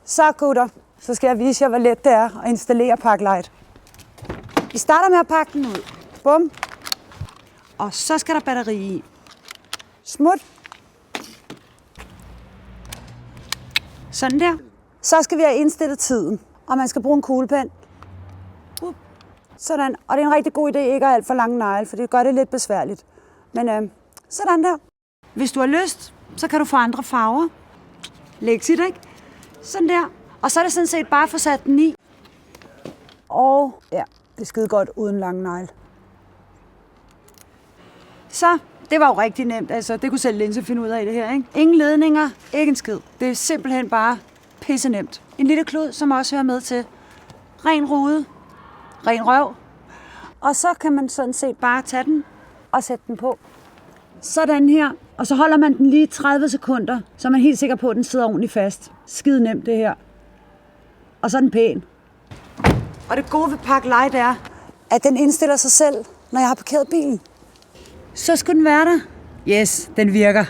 Så gutter, så skal jeg vise jer, hvor let det er at installere Parklite. Vi starter med at pakke den ud. Bum. Og så skal der batteri i. Smut. Sådan der. Så skal vi have indstillet tiden, og man skal bruge en kuglepen. Sådan. Og det er en rigtig god idé ikke at have alt for lange negle, for det gør det lidt besværligt. Men sådan der. Hvis du har lyst, så kan du få andre farver. Lægtigt, ikke? Sådan der. Og så er det sådan set bare at få sat den i. Og ja, det er skide godt uden lange negle. Så, det var jo rigtig nemt. Altså, det kunne selv Linse finde ud af det her, ikke? Ingen ledninger, ikke en skid. Det er simpelthen bare pisse nemt. En lille klud, som også hører med til. Ren rude, ren røv. Og så kan man sådan set bare tage den og sætte den på. Sådan her. Og så holder man den lige 30 sekunder, så er man helt sikker på, at den sidder ordentligt fast. Skide nemt det her. Og så er den pæn. Og det gode ved Parklite er, at den indstiller sig selv, når jeg har parkeret bilen. Så skulle den være der. Yes, den virker.